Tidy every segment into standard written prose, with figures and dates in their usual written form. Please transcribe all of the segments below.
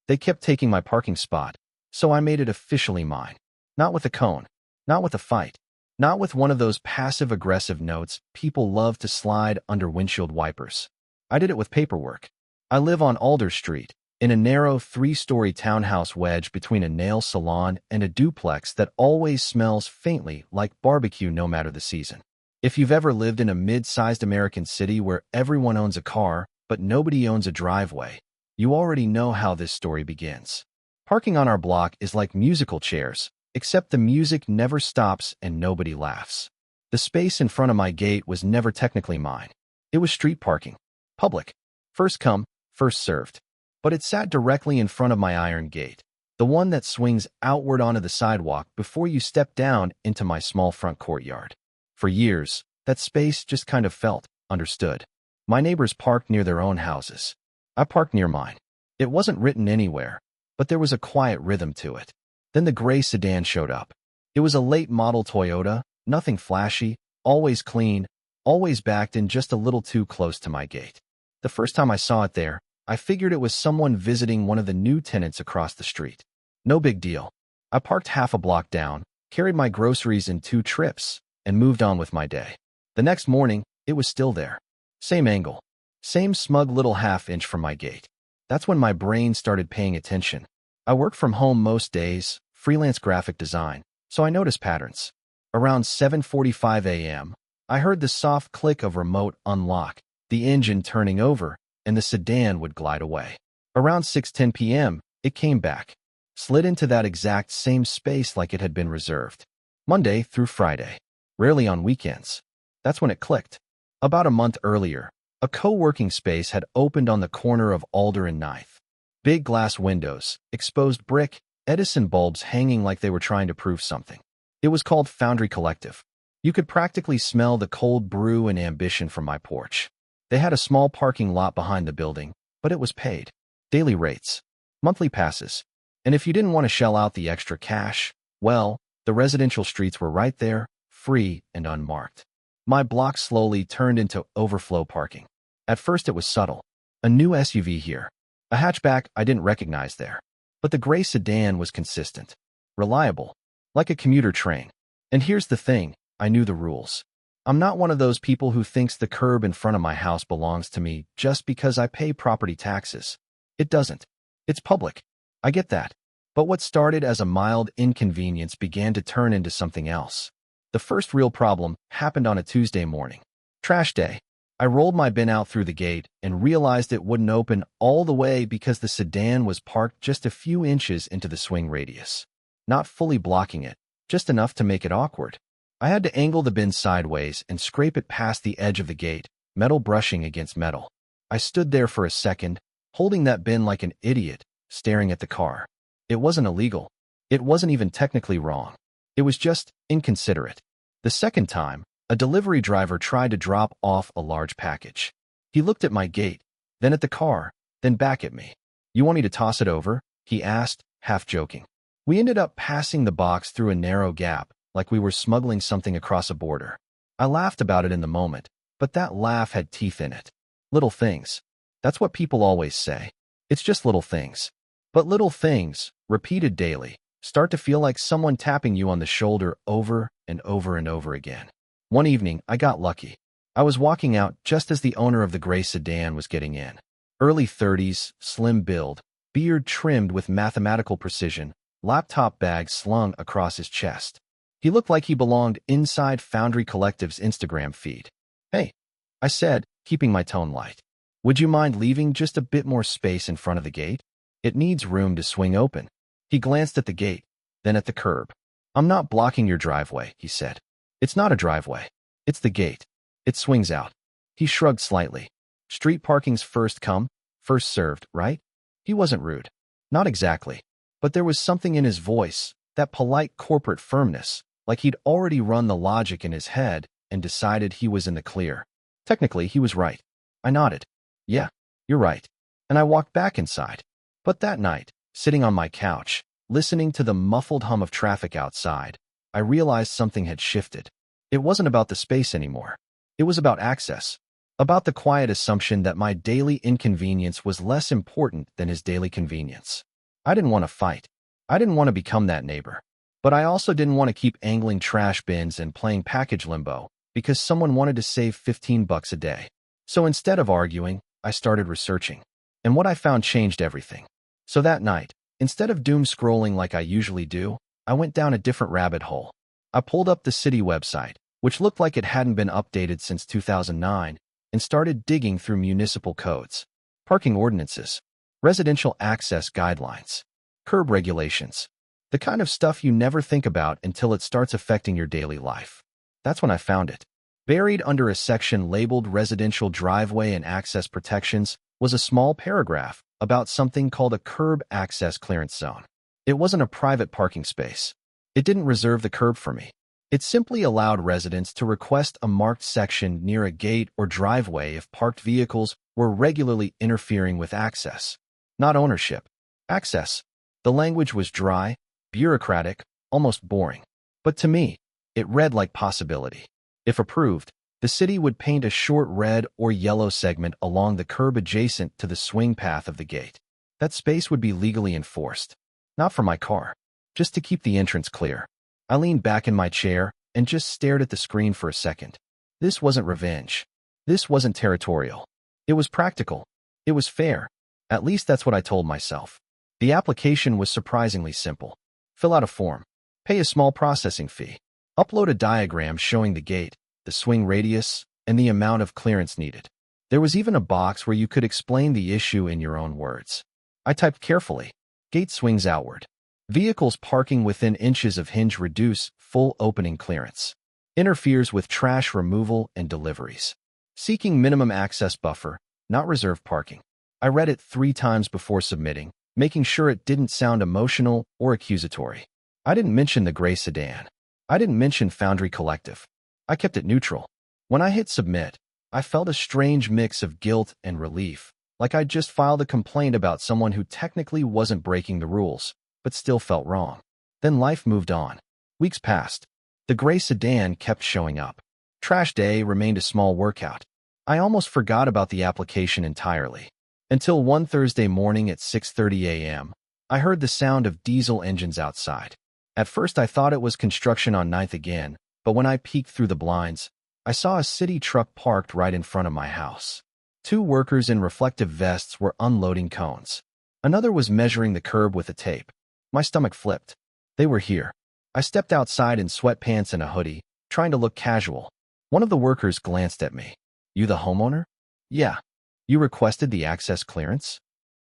They kept taking my parking spot, so I made it officially mine. Not with a cone, not with a fight, not with one of those passive-aggressive notes people love to slide under windshield wipers. I did it with paperwork. I live on Alder Street, in a narrow 3-story townhouse wedged between a nail salon and a duplex that always smells faintly like barbecue no matter the season. If you've ever lived in a mid-sized American city where everyone owns a car, but nobody owns a driveway, you already know how this story begins. Parking on our block is like musical chairs, except the music never stops and nobody laughs. The space in front of my gate was never technically mine. It was street parking. Public. First come, first served. But it sat directly in front of my iron gate, the one that swings outward onto the sidewalk before you step down into my small front courtyard. For years, that space just kind of felt understood. My neighbors parked near their own houses. I parked near mine. It wasn't written anywhere, but there was a quiet rhythm to it. Then the gray sedan showed up. It was a late model Toyota, nothing flashy, always clean, always backed in just a little too close to my gate. The first time I saw it there, I figured it was someone visiting one of the new tenants across the street. No big deal. I parked half a block down, carried my groceries in 2 trips, and moved on with my day. The next morning, it was still there. Same angle. Same smug little half-inch from my gate. That's when my brain started paying attention. I work from home most days, freelance graphic design, so I notice patterns. Around 7:45 a.m., I heard the soft click of remote unlock, the engine turning over, and the sedan would glide away. Around 6:10 p.m., it came back, slid into that exact same space like it had been reserved. Monday through Friday, rarely on weekends. That's when it clicked. About a month earlier, a co-working space had opened on the corner of Alder and 9th. Big glass windows, exposed brick, Edison bulbs hanging like they were trying to prove something. It was called Foundry Collective. You could practically smell the cold brew and ambition from my porch. They had a small parking lot behind the building, but it was paid. Daily rates, monthly passes. And if you didn't want to shell out the extra cash, well, the residential streets were right there, free and unmarked. My block slowly turned into overflow parking. At first it was subtle. A new SUV here. A hatchback I didn't recognize there. But the gray sedan was consistent. Reliable. Like a commuter train. And here's the thing, I knew the rules. I'm not one of those people who thinks the curb in front of my house belongs to me just because I pay property taxes. It doesn't. It's public. I get that. But what started as a mild inconvenience began to turn into something else. The first real problem happened on a Tuesday morning. Trash day. I rolled my bin out through the gate and realized it wouldn't open all the way because the sedan was parked just a few inches into the swing radius. Not fully blocking it, just enough to make it awkward. I had to angle the bin sideways and scrape it past the edge of the gate, metal brushing against metal. I stood there for a second, holding that bin like an idiot, staring at the car. It wasn't illegal. It wasn't even technically wrong. It was just inconsiderate. The second time, a delivery driver tried to drop off a large package. He looked at my gate, then at the car, then back at me. "You want me to toss it over?" he asked, half joking. We ended up passing the box through a narrow gap, like we were smuggling something across a border. I laughed about it in the moment, but that laugh had teeth in it. Little things. That's what people always say. It's just little things. But little things, repeated daily, start to feel like someone tapping you on the shoulder over and over and over again. One evening, I got lucky. I was walking out just as the owner of the gray sedan was getting in. Early 30s, slim build, beard trimmed with mathematical precision, laptop bag slung across his chest. He looked like he belonged inside Foundry Collective's Instagram feed. "Hey," I said, keeping my tone light. "Would you mind leaving just a bit more space in front of the gate? It needs room to swing open." He glanced at the gate, then at the curb. "I'm not blocking your driveway," he said. "It's not a driveway. It's the gate. It swings out." He shrugged slightly. "Street parking's first come, first served, right?" He wasn't rude. Not exactly. But there was something in his voice, that polite corporate firmness, like he'd already run the logic in his head and decided he was in the clear. Technically, he was right. I nodded. "Yeah, you're right." And I walked back inside. But that night, sitting on my couch, listening to the muffled hum of traffic outside, I realized something had shifted. It wasn't about the space anymore. It was about access. About the quiet assumption that my daily inconvenience was less important than his daily convenience. I didn't want to fight. I didn't want to become that neighbor. But I also didn't want to keep angling trash bins and playing package limbo because someone wanted to save 15 bucks a day. So instead of arguing, I started researching. And what I found changed everything. So that night, instead of doom scrolling like I usually do, I went down a different rabbit hole. I pulled up the city website, which looked like it hadn't been updated since 2009, and started digging through municipal codes, parking ordinances, residential access guidelines, curb regulations, the kind of stuff you never think about until it starts affecting your daily life. That's when I found it. Buried under a section labeled Residential Driveway and Access Protections was a small paragraph about something called a curb access clearance zone. It wasn't a private parking space. It didn't reserve the curb for me. It simply allowed residents to request a marked section near a gate or driveway if parked vehicles were regularly interfering with access, not ownership. Access. The language was dry, bureaucratic, almost boring. But to me, it read like possibility. If approved, the city would paint a short red or yellow segment along the curb adjacent to the swing path of the gate. That space would be legally enforced. Not for my car, just to keep the entrance clear. I leaned back in my chair and just stared at the screen for a second. This wasn't revenge. This wasn't territorial. It was practical. It was fair. At least that's what I told myself. The application was surprisingly simple. Fill out a form. Pay a small processing fee. Upload a diagram showing the gate, the swing radius, and the amount of clearance needed. There was even a box where you could explain the issue in your own words. I typed carefully. Gate swings outward. Vehicles parking within inches of hinge reduce full opening clearance. Interferes with trash removal and deliveries. Seeking minimum access buffer, not reserved parking. I read it 3 times before submitting, making sure it didn't sound emotional or accusatory. I didn't mention the gray sedan. I didn't mention Foundry Collective. I kept it neutral. When I hit submit, I felt a strange mix of guilt and relief, like I'd just filed a complaint about someone who technically wasn't breaking the rules, but still felt wrong. Then life moved on. Weeks passed. The gray sedan kept showing up. Trash day remained a small workout. I almost forgot about the application entirely. Until one Thursday morning at 6:30 a.m., I heard the sound of diesel engines outside. At first I thought it was construction on 9th again, but when I peeked through the blinds, I saw a city truck parked right in front of my house. 2 workers in reflective vests were unloading cones. Another was measuring the curb with a tape. My stomach flipped. They were here. I stepped outside in sweatpants and a hoodie, trying to look casual. One of the workers glanced at me. "You the homeowner?" "Yeah." "You requested the access clearance?"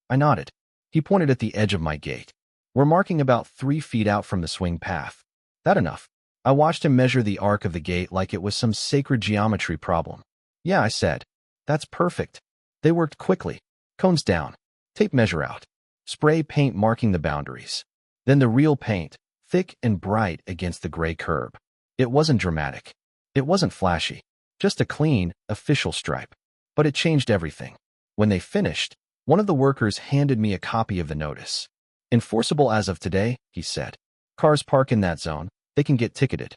I nodded. He pointed at the edge of my gate. "We're marking about 3 feet out from the swing path." "That enough?" I watched him measure the arc of the gate like it was some sacred geometry problem. "Yeah," I said. "That's perfect." They worked quickly. Cones down. Tape measure out. Spray paint marking the boundaries. Then the real paint, thick and bright against the gray curb. It wasn't dramatic. It wasn't flashy. Just a clean, official stripe. But it changed everything. When they finished, one of the workers handed me a copy of the notice. "Enforceable as of today," he said. "Cars park in that zone. They can get ticketed."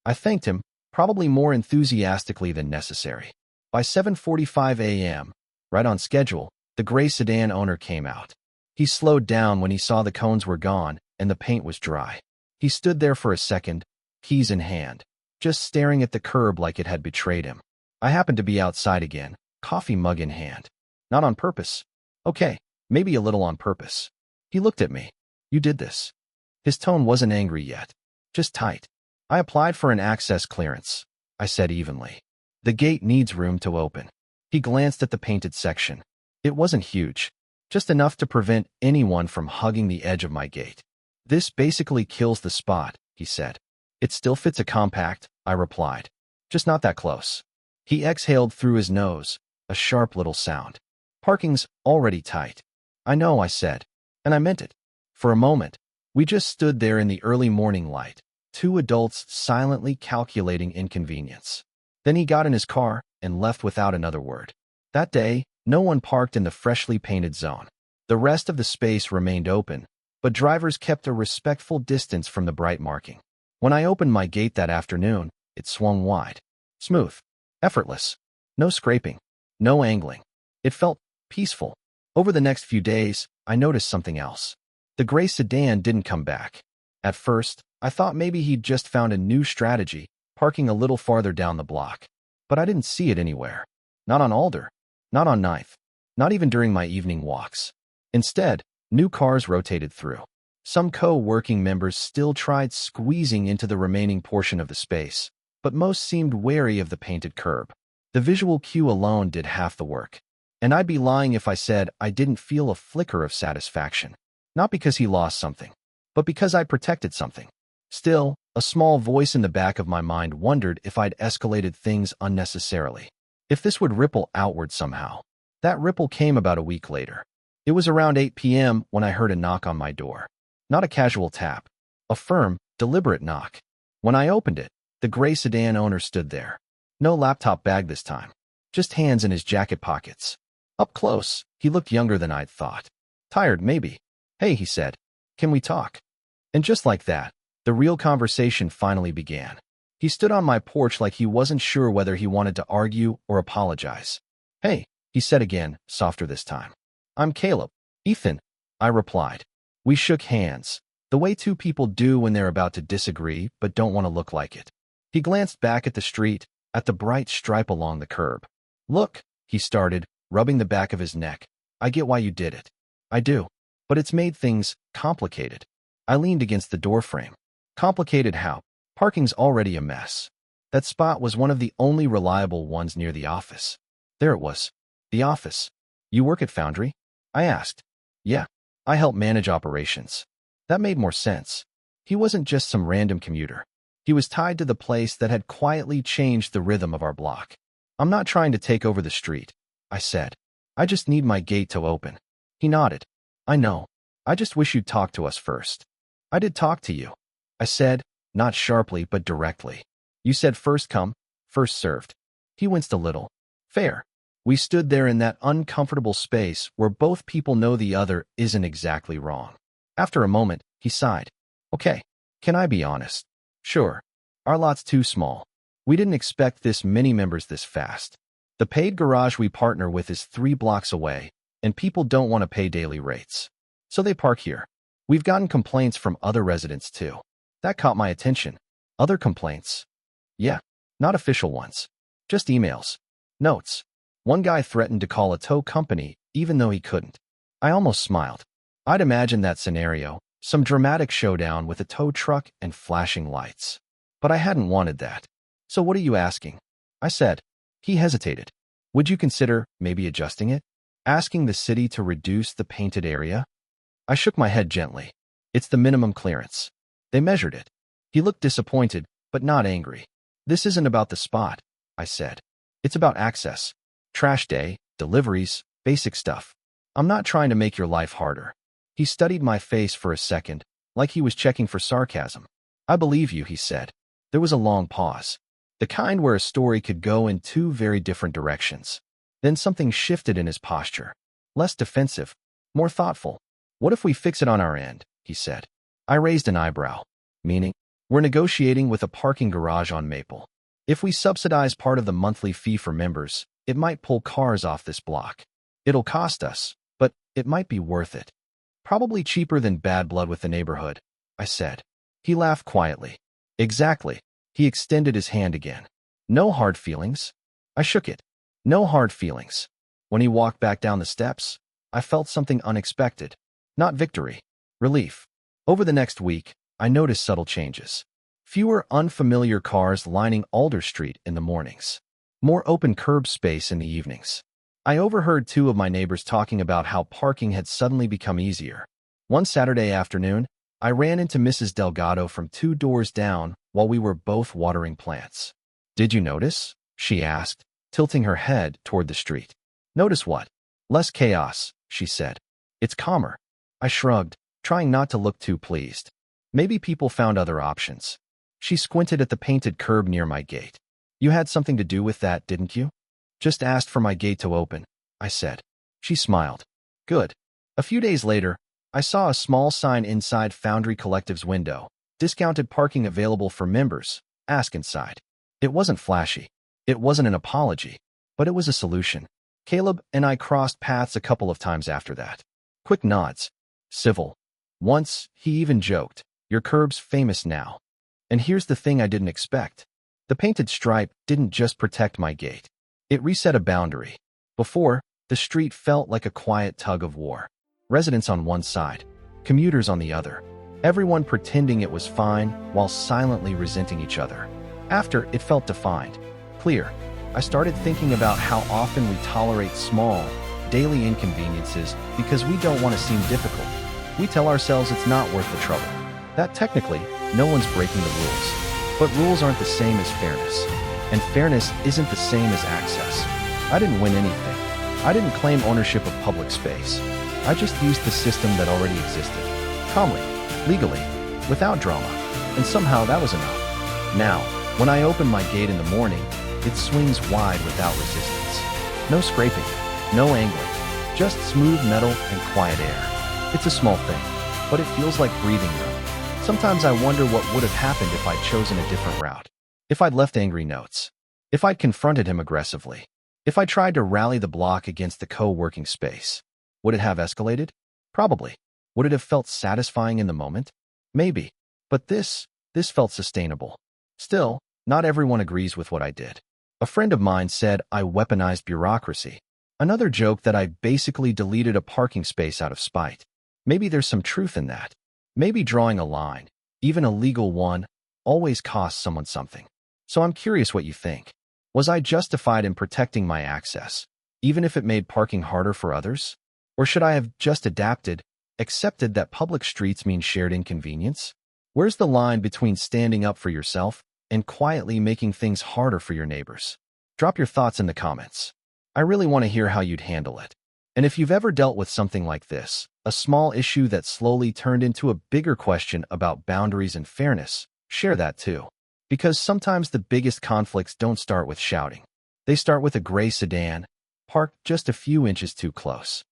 I thanked him, probably more enthusiastically than necessary. By 7:45 a.m., right on schedule, the gray sedan owner came out. He slowed down when he saw the cones were gone and the paint was dry. He stood there for a second, keys in hand, just staring at the curb like it had betrayed him. I happened to be outside again, coffee mug in hand. Not on purpose. Okay, maybe a little on purpose. He looked at me. "You did this." His tone wasn't angry yet, just tight. "I applied for an access clearance," I said evenly. "The gate needs room to open." He glanced at the painted section. It wasn't huge, just enough to prevent anyone from hugging the edge of my gate. "This basically kills the spot," he said. "It still fits a compact," I replied. "Just not that close." He exhaled through his nose, a sharp little sound. "Parking's already tight." "I know," I said, and I meant it. For a moment, we just stood there in the early morning light, 2 adults silently calculating inconvenience. Then he got in his car and left without another word. That day, no one parked in the freshly painted zone. The rest of the space remained open, but drivers kept a respectful distance from the bright marking. When I opened my gate that afternoon, it swung wide. Smooth. Effortless. No scraping. No angling. It felt peaceful. Over the next few days, I noticed something else. The The gray sedan didn't come back. At first, I thought maybe he'd just found a new strategy, parking a little farther down the block. But I didn't see it anywhere. Not on Alder. Not on Ninth. Not even during my evening walks. Instead, new cars rotated through. Some co-working members still tried squeezing into the remaining portion of the space, but most seemed wary of the painted curb. The visual cue alone did half the work. And I'd be lying if I said I didn't feel a flicker of satisfaction. Not because he lost something, but because I protected something. Still, a small voice in the back of my mind wondered if I'd escalated things unnecessarily. If this would ripple outward somehow. That ripple came about a week later. It was around 8 p.m. when I heard a knock on my door. Not a casual tap. A firm, deliberate knock. When I opened it, the gray sedan owner stood there. No laptop bag this time. Just hands in his jacket pockets. Up close, he looked younger than I'd thought. Tired, maybe. Hey, he said. Can we talk? And just like that, the real conversation finally began. He stood on my porch like he wasn't sure whether he wanted to argue or apologize. Hey, he said again, softer this time. I'm Caleb. Ethan, I replied. We shook hands, the way two people do when they're about to disagree but don't want to look like it. He glanced back at the street, at the bright stripe along the curb. Look, he started, rubbing the back of his neck. I get why you did it. I do. But it's made things complicated. I leaned against the doorframe. Complicated how? Parking's already a mess. That spot was one of the only reliable ones near the office. There it was. The office. You work at Foundry? I asked. Yeah. I help manage operations. That made more sense. He wasn't just some random commuter. He was tied to the place that had quietly changed the rhythm of our block. I'm not trying to take over the street, I said. I just need my gate to open. He nodded. I know. I just wish you'd talk to us first. I did talk to you. I said, not sharply but directly. You said first come, first served. He winced a little. Fair. We stood there in that uncomfortable space where both people know the other isn't exactly wrong. After a moment, he sighed. Okay, can I be honest? Sure. Our lot's too small. We didn't expect this many members this fast. The paid garage we partner with is 3 blocks away, and people don't want to pay daily rates. So they park here. We've gotten complaints from other residents too. That caught my attention. Other complaints? Yeah, not official ones. Just emails. Notes. One guy threatened to call a tow company even though he couldn't. I almost smiled. I'd imagined that scenario, some dramatic showdown with a tow truck and flashing lights. But I hadn't wanted that. So what are you asking? I said. He hesitated. Would you consider maybe adjusting it? Asking the city to reduce the painted area? I shook my head gently. It's the minimum clearance. They measured it. He looked disappointed, but not angry. This isn't about the spot, I said. It's about access. Trash day, deliveries, basic stuff. I'm not trying to make your life harder. He studied my face for a second, like he was checking for sarcasm. I believe you, he said. There was a long pause. The kind where a story could go in 2 very different directions. Then something shifted in his posture. Less defensive, more thoughtful. What if we fix it on our end, he said. I raised an eyebrow. Meaning? We're negotiating with a parking garage on Maple. If we subsidize part of the monthly fee for members, it might pull cars off this block. It'll cost us, but it might be worth it. Probably cheaper than bad blood with the neighborhood, I said. He laughed quietly. Exactly. He extended his hand again. No hard feelings. I shook it. No hard feelings. When he walked back down the steps, I felt something unexpected. Not victory. Relief. Over the next week, I noticed subtle changes. Fewer unfamiliar cars lining Alder Street in the mornings. More open curb space in the evenings. I overheard 2 of my neighbors talking about how parking had suddenly become easier. One Saturday afternoon, I ran into Mrs. Delgado from 2 doors down while we were both watering plants. Did you notice? She asked, tilting her head toward the street. Notice what? Less chaos, she said. It's calmer. I shrugged, trying not to look too pleased. Maybe people found other options. She squinted at the painted curb near my gate. You had something to do with that, didn't you? Just asked for my gate to open, I said. She smiled. Good. A few days later, I saw a small sign inside Foundry Collective's window. Discounted parking available for members. Ask inside. It wasn't flashy. It wasn't an apology. But it was a solution. Caleb and I crossed paths a couple of times after that. Quick nods. Civil. Once, he even joked, "Your curb's famous now." And here's the thing I didn't expect. The painted stripe didn't just protect my gate. It reset a boundary. Before, the street felt like a quiet tug of war. Residents on one side, commuters on the other. Everyone pretending it was fine while silently resenting each other. After, it felt defined, clear. I started thinking about how often we tolerate small, daily inconveniences because we don't want to seem difficult. We tell ourselves it's not worth the trouble. That technically, no one's breaking the rules. But rules aren't the same as fairness. And fairness isn't the same as access. I didn't win anything. I didn't claim ownership of public space. I just used the system that already existed. Calmly, legally, without drama. And somehow that was enough. Now, when I open my gate in the morning, it swings wide without resistance. No scraping, no angling, just smooth metal and quiet air. It's a small thing, but it feels like breathing room. Sometimes I wonder what would have happened if I'd chosen a different route. If I'd left angry notes. If I'd confronted him aggressively. If I tried to rally the block against the co-working space. Would it have escalated? Probably. Would it have felt satisfying in the moment? Maybe. But this felt sustainable. Still, not everyone agrees with what I did. A friend of mine said I weaponized bureaucracy. Another joked that I basically deleted a parking space out of spite. Maybe there's some truth in that. Maybe drawing a line, even a legal one, always costs someone something. So I'm curious what you think. Was I justified in protecting my access, even if it made parking harder for others? Or should I have just adapted, accepted that public streets mean shared inconvenience? Where's the line between standing up for yourself and quietly making things harder for your neighbors? Drop your thoughts in the comments. I really want to hear how you'd handle it. And if you've ever dealt with something like this, a small issue that slowly turned into a bigger question about boundaries and fairness, share that too. Because sometimes the biggest conflicts don't start with shouting. They start with a gray sedan, parked just a few inches too close.